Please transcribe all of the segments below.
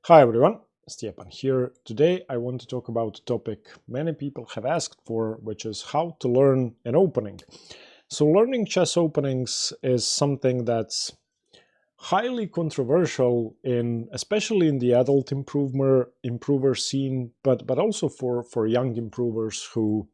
Hi everyone, Stepan here. Today I want to talk about a topic many people have asked for, which is how to learn an opening. So learning chess openings is something that's highly controversial especially in the adult improver scene, but also for young improvers who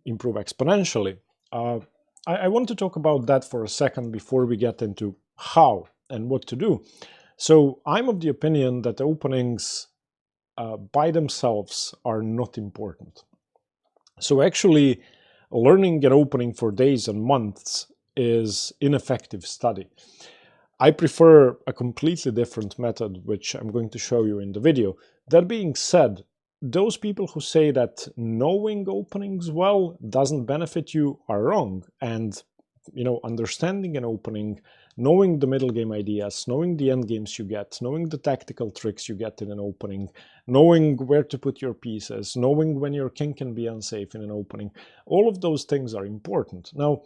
improve exponentially. Uh, I want to talk about that for a second before we get into how and what to do. So I'm of the opinion that openings by themselves are not important. So actually learning an opening for days and months is ineffective study. I prefer a completely different method, which I'm going to show you in the video. That being said, those people who say that knowing openings well doesn't benefit you are wrong. And understanding an opening, knowing the middle game ideas, knowing the end games you get, knowing the tactical tricks you get in an opening, knowing where to put your pieces, knowing when your king can be unsafe in an opening, all of those things are important. Now,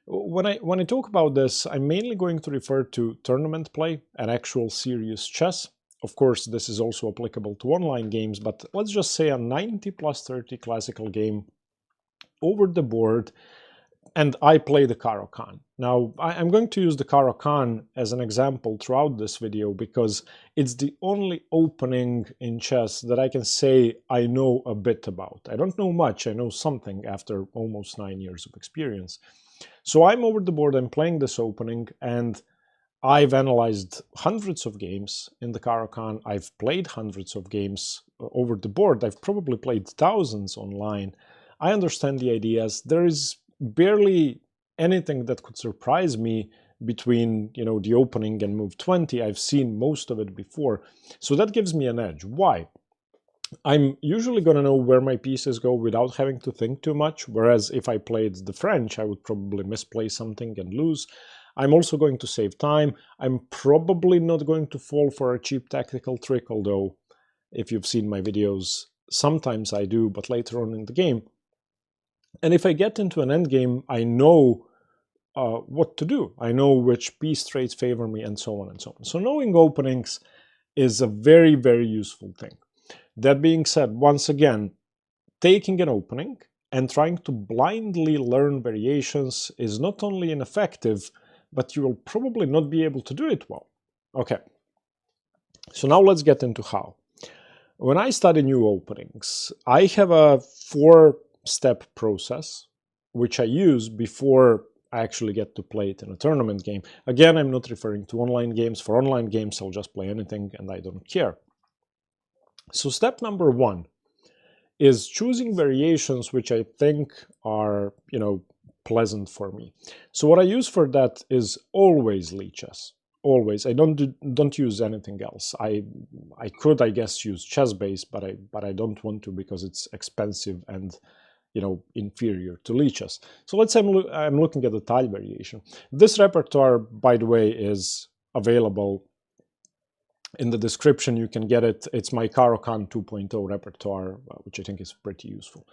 when I talk about this, I'm mainly going to refer to tournament play and actual serious chess. Of course, this is also applicable to online games, but let's just say a 90+30 classical game over the board, and I play the Caro-Kann. Now, I'm going to use the Caro-Kann as an example throughout this video because it's the only opening in chess that I can say I know a bit about. I don't know much, I know something after almost 9 years of experience. So I'm over the board, I'm playing this opening, and I've analyzed hundreds of games in the Caro-Kann. I've played hundreds of games over the board. I've probably played thousands online. I understand the ideas. There is barely anything that could surprise me between the opening and move 20. I've seen most of it before. So that gives me an edge. Why? I'm usually going to know where my pieces go without having to think too much, whereas if I played the French, I would probably misplay something and lose. I'm also going to save time. I'm probably not going to fall for a cheap tactical trick, although if you've seen my videos, sometimes I do, but later on in the game. And if I get into an endgame, I know what to do. I know which piece traits favor me, and so on and so on. So knowing openings is a very, very useful thing. That being said, once again, taking an opening and trying to blindly learn variations is not only ineffective, but you will probably not be able to do it well. Okay, so now let's get into how. When I study new openings, I have a 4-step process which I use before I actually get to play it in a tournament game. Again, I'm not referring to online games. For online games, I'll just play anything and I don't care. So step number 1 is choosing variations which I think are, pleasant for me. So what I use for that is always lichess. Always. I don't use anything else. I could, I guess, use chess-base, but I don't want to because it's expensive and inferior to lichess. So let's say I'm looking at the tile variation. This repertoire, by the way, is available in the description. You can get it. It's my Caro-Kann 2.0 repertoire, which I think is pretty useful.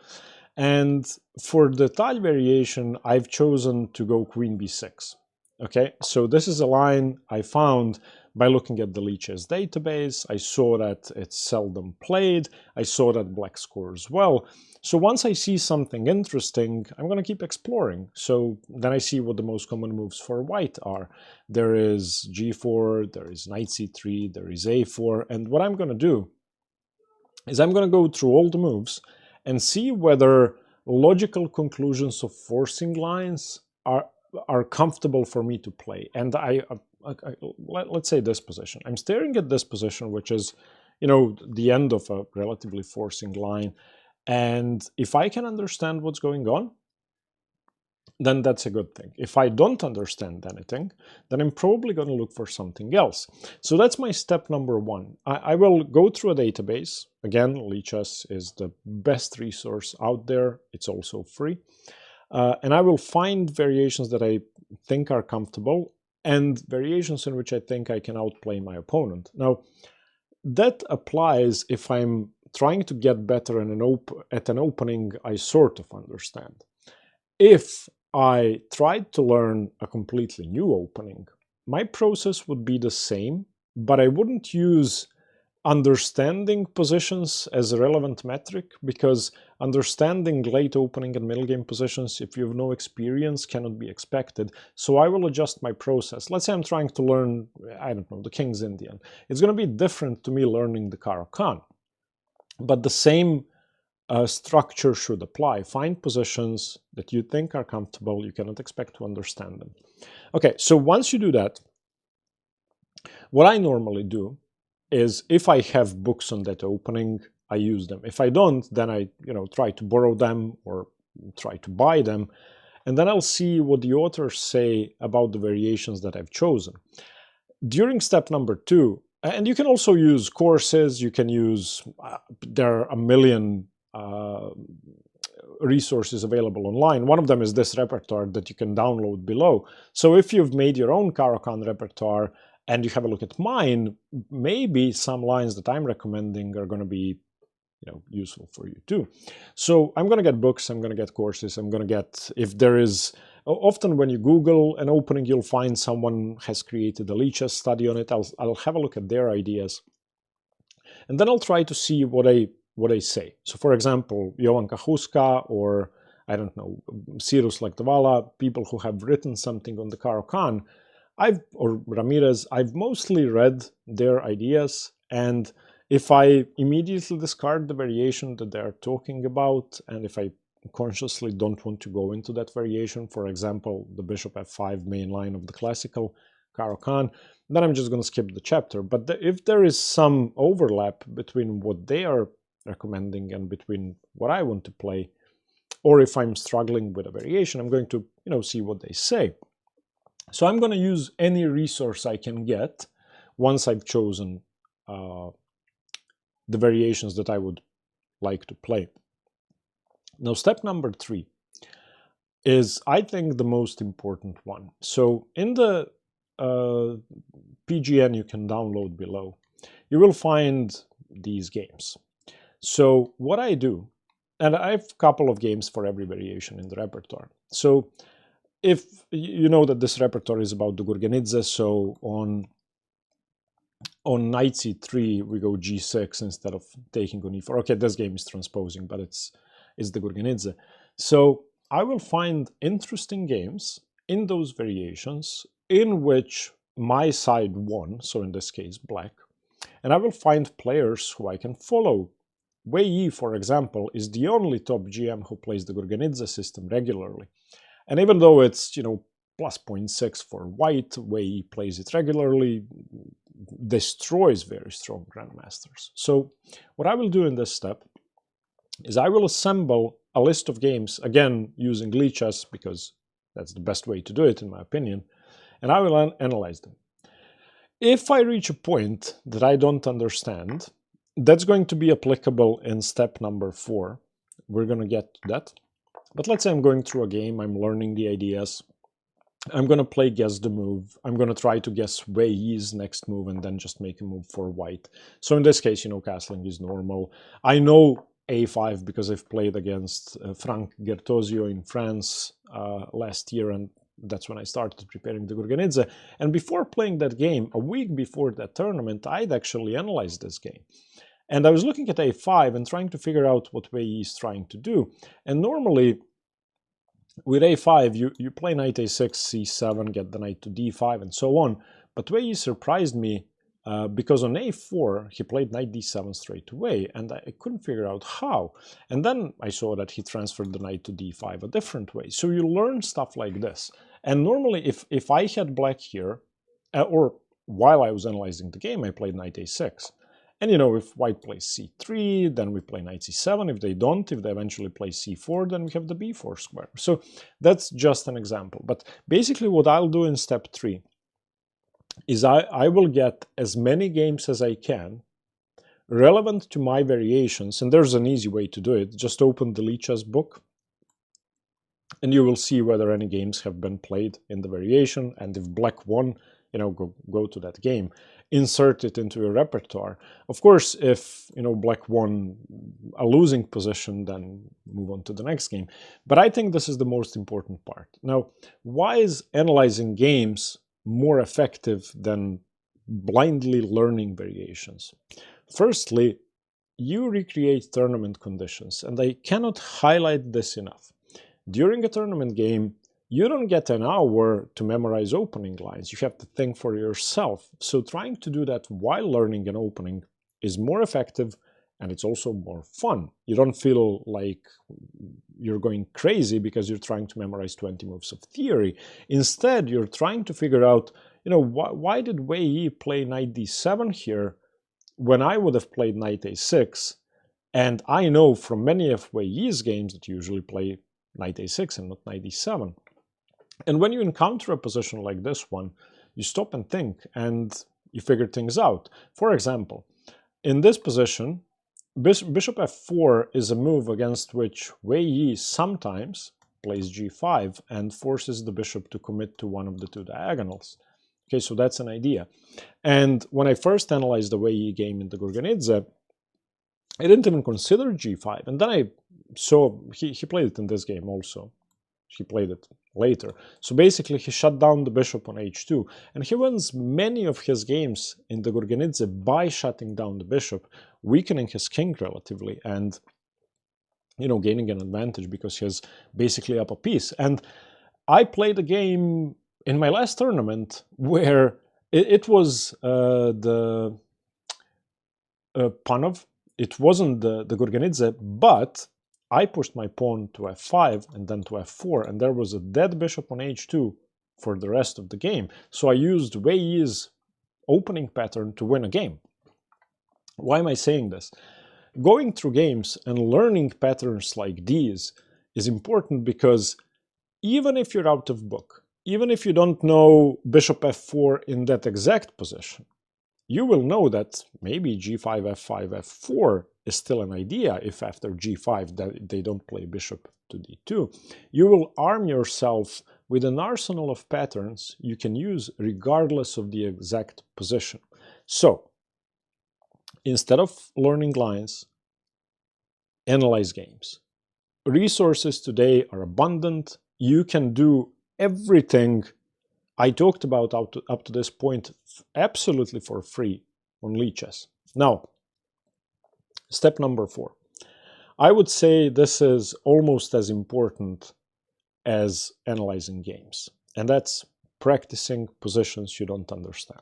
And for the tile variation, I've chosen to go queen b6. Okay, so this is a line I found by looking at the lichess database. I saw that it's seldom played. I saw that black scores well. So once I see something interesting, I'm going to keep exploring. So then I see what the most common moves for white are. There is g4, there is knight c3, there is a4. And what I'm going to do is I'm going to go through all the moves and see whether logical conclusions of forcing lines are comfortable for me to play. And let's say this position. I'm staring at this position, which is, the end of a relatively forcing line. And if I can understand what's going on, then that's a good thing. If I don't understand anything, then I'm probably going to look for something else. So that's my step number 1. I will go through a database. Again, lichess is the best resource out there. It's also free. And I will find variations that I think are comfortable and variations in which I think I can outplay my opponent. Now, that applies if I'm trying to get better at an opening I sort of understand. If I tried to learn a completely new opening, my process would be the same, but I wouldn't use understanding positions as a relevant metric, because understanding late opening and middle game positions, if you have no experience, cannot be expected. So I will adjust my process. Let's say I'm trying to learn, I don't know, the King's Indian. It's going to be different to me learning the Caro-Kann, but the same structure should apply. Find positions that you think are comfortable. You cannot expect to understand them. Okay, so once you do that, what I normally do is, if I have books on that opening, I use them. If I don't, then I try to borrow them or try to buy them, and then I'll see what the authors say about the variations that I've chosen. During step number 2, and you can also use courses, you can use, there are a million resources available online. One of them is this repertoire that you can download below. So if you've made your own Caro-Kann repertoire and you have a look at mine, maybe some lines that I'm recommending are going to be useful for you too. So I'm going to get books, I'm going to get courses, I'm going to get, if there is, often when you Google an opening, you'll find someone has created a lichess study on it. I'll have a look at their ideas, and then I'll try to see what they say. So for example, Jovan Kahuska, or I don't know, Cyrus Lektavala, people who have written something on the Caro-Kann, or Ramirez, I've mostly read their ideas, and if I immediately discard the variation that they're talking about, and if I consciously don't want to go into that variation, for example, the bishop f5 main line of the classical Caro-Kann, then I'm just going to skip the chapter. But if there is some overlap between what they are recommending and between what I want to play, or if I'm struggling with a variation, I'm going to see what they say. So I'm going to use any resource I can get once I've chosen the variations that I would like to play. Now, step number 3 is, I think, the most important one. So in the PGN you can download below, you will find these games. So what I do, and I have a couple of games for every variation in the repertoire. So if you know that this repertoire is about the Gurgenidze, so on knight c3 we go g6 instead of taking on e4. Okay, this game is transposing, but it's the Gurgenidze. So I will find interesting games in those variations in which my side won, so in this case black, and I will find players who I can follow. Wei Yi, for example, is the only top GM who plays the Gurgenidze system regularly. And even though it's, plus 0.6 for white, Wei Yi plays it regularly, destroys very strong grandmasters. So what I will do in this step is I will assemble a list of games, again using lichess, because that's the best way to do it in my opinion, and I will analyze them. If I reach a point that I don't understand, that's going to be applicable in step number 4. We're going to get to that. But let's say I'm going through a game, I'm learning the ideas, I'm going to play guess the move, I'm going to try to guess Wei Yi's next move and then just make a move for white. So in this case, castling is normal. I know a5 because I've played against Frank Gertosio in France last year, and that's when I started preparing the Gurgenidze. And before playing that game, a week before that tournament, I'd actually analyzed this game. And I was looking at a5 and trying to figure out what Wei Yi is trying to do. And normally, with a5, you play knight a6, c7, get the knight to d5, and so on. But Wei Yi surprised me because on a4, he played knight d7 straight away, and I couldn't figure out how. And then I saw that he transferred the knight to d5 a different way. So you learn stuff like this. And normally, if I had black here, or while I was analyzing the game, I played knight a6. And if white plays c3, then we play knight c7. If they don't, if they eventually play c4, then we have the b4 square. So that's just an example. But basically what I'll do in step 3 is I will get as many games as I can relevant to my variations. And there's an easy way to do it. Just open the lichess book, and you will see whether any games have been played in the variation. And if black won, go to that game. Insert it into your repertoire. Of course, if black won a losing position, then move on to the next game. But I think this is the most important part. Now, why is analyzing games more effective than blindly learning variations? Firstly, you recreate tournament conditions, and I cannot highlight this enough. During a tournament game, you don't get an hour to memorize opening lines. You have to think for yourself. So trying to do that while learning an opening is more effective, and it's also more fun. You don't feel like you're going crazy because you're trying to memorize 20 moves of theory. Instead, you're trying to figure out, why did Wei Yi play knight d7 here when I would have played knight a6? And I know from many of Wei Yi's games that you usually play knight a6 and not knight d7. And when you encounter a position like this one, you stop and think and you figure things out. For example, in this position, bishop f4 is a move against which Wei Yi sometimes plays g5 and forces the bishop to commit to one of the two diagonals. Okay, so that's an idea. And when I first analyzed the Wei Yi game in the Gorgonidze, I didn't even consider g5. And then I saw he played it in this game also. He played it later. So basically, he shut down the bishop on h2. And he wins many of his games in the Gorgonidze by shutting down the bishop, weakening his king relatively, and gaining an advantage because he's basically up a piece. And I played a game in my last tournament where it was the Panov. It wasn't the Gorgonidze, but I pushed my pawn to f5 and then to f4, and there was a dead bishop on h2 for the rest of the game. So I used Wei Yi's opening pattern to win a game. Why am I saying this? Going through games and learning patterns like these is important because even if you're out of book, even if you don't know bishop f4 in that exact position, you will know that maybe g5, f5, f4 is still an idea if after g5 they don't play bishop to d2. You will arm yourself with an arsenal of patterns you can use regardless of the exact position. So, instead of learning lines, analyze games. Resources today are abundant. You can do everything I talked about up to this point absolutely for free on lichess. Now, step number 4. I would say this is almost as important as analyzing games, and that's practicing positions you don't understand.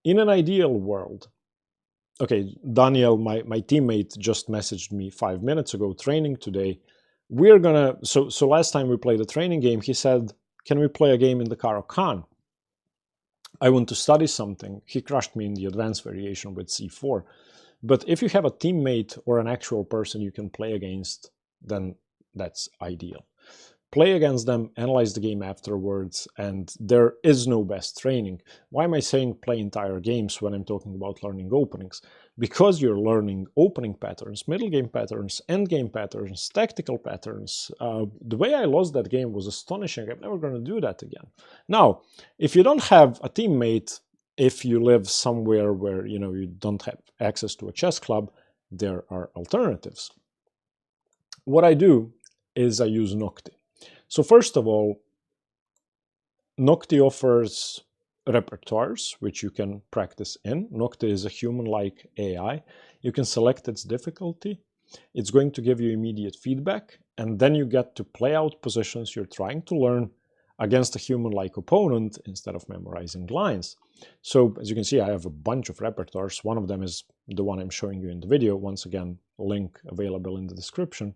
In an ideal world, okay, Daniel, my teammate, just messaged me 5 minutes ago, training today. We're gonna, so last time we played a training game, he said, can we play a game in the Caro-Kann? I want to study something. He crushed me in the advanced variation with c4. But if you have a teammate or an actual person you can play against, then that's ideal. Play against them, analyze the game afterwards, and there is no best training. Why am I saying play entire games when I'm talking about learning openings? Because you're learning opening patterns, middle game patterns, end game patterns, tactical patterns. The way I lost that game was astonishing. I'm never going to do that again. Now, if you don't have a teammate, if you live somewhere where you don't have access to a chess club, there are alternatives. What I do is I use Nocti. So first of all, Nocti offers repertoires, which you can practice in. Nocti is a human-like AI. You can select its difficulty. It's going to give you immediate feedback, and then you get to play out positions you're trying to learn against a human-like opponent instead of memorizing lines. So as you can see, I have a bunch of repertoires. One of them is the one I'm showing you in the video. Once again, link available in the description.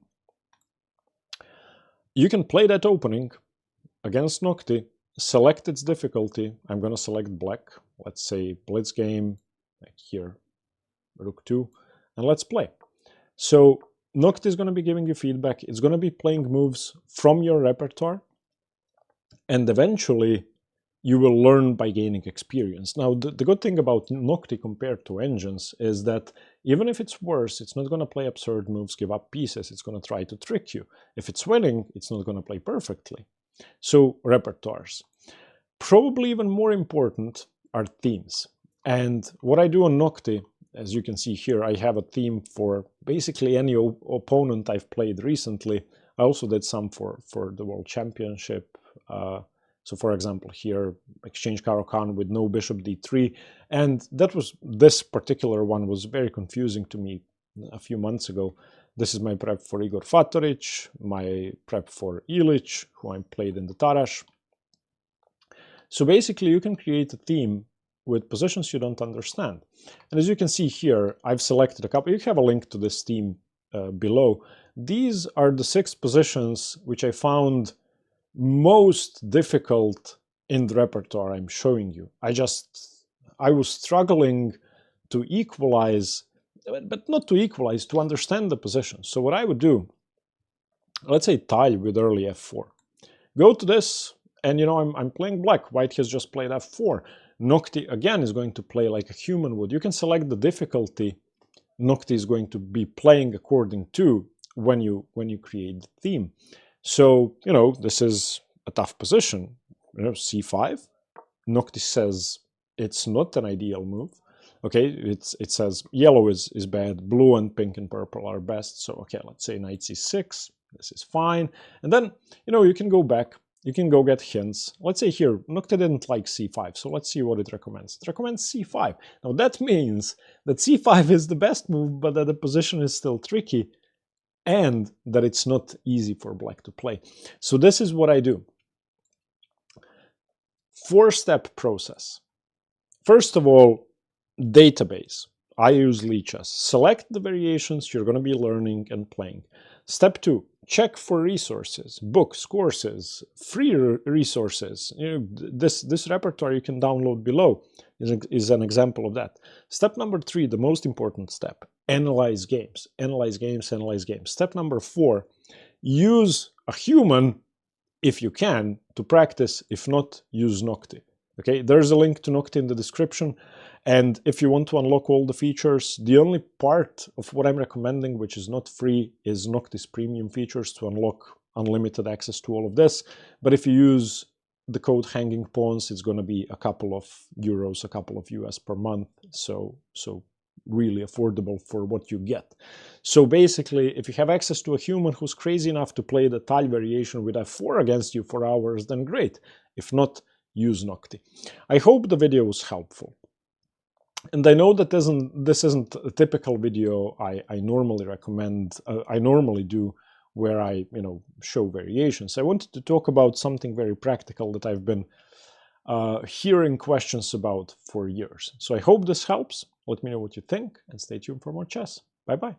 You can play that opening against Nocti, select its difficulty. I'm going to select black. Let's say blitz game, like here, rook 2, and let's play. So Nocti is going to be giving you feedback. It's going to be playing moves from your repertoire, and eventually you will learn by gaining experience. Now, the good thing about Nocti compared to engines is that even if it's worse, it's not going to play absurd moves, give up pieces. It's going to try to trick you. If it's winning, it's not going to play perfectly. So, repertoires. Probably even more important are themes. And what I do on Nocti, as you can see here, I have a theme for basically any opponent I've played recently. I also did some for the World Championship. So for example, here, exchange Caro-Kann with no bishop d3. And this particular one was very confusing to me a few months ago. This is my prep for Igor Fatoric, my prep for Illich, who I played in the Tarash. So basically, you can create a theme with positions you don't understand. And as you can see here, I've selected a couple. You have a link to this theme below. These are the 6 positions which I found most difficult in the repertoire I'm showing you. I was struggling to equalize, but not to equalize, to understand the position. So what I would do, let's say tile with early f4. Go to this, and I'm playing black. White has just played f4. Nocti again is going to play like a human would. You can select the difficulty Nocti is going to be playing according to when you create the theme. So this is a tough position. c5. Nocti says it's not an ideal move. Okay, it says yellow is bad, blue and pink and purple are best. So okay, let's say knight c6. This is fine. And then you can go back. You can go get hints. Let's say here, Nocti didn't like c5, so let's see what it recommends. It recommends c5. Now that means that c5 is the best move, but that the position is still tricky and that it's not easy for black to play. So this is what I do. 4-step process. First of all, database. I use lichess. Select the variations you're going to be learning and playing. Step 2. Check for resources, books, courses, free resources. This repertoire you can download below is an example of that. Step number 3, the most important step, analyze games. Analyze games, analyze games. Step number 4, use a human if you can to practice. If not, use Nocti. Okay, there's a link to Nocti in the description. And if you want to unlock all the features, the only part of what I'm recommending, which is not free, is Nocti's premium features to unlock unlimited access to all of this. But if you use the code Hanging Pawns, it's going to be a couple of euros, a couple of US per month. So really affordable for what you get. So basically, if you have access to a human who's crazy enough to play the tile variation with f4 against you for hours, then great. If not, use Nocti. I hope the video was helpful. And I know that this isn't a typical video I normally recommend, I normally do, where I show variations. I wanted to talk about something very practical that I've been hearing questions about for years. So I hope this helps. Let me know what you think and stay tuned for more chess. Bye-bye.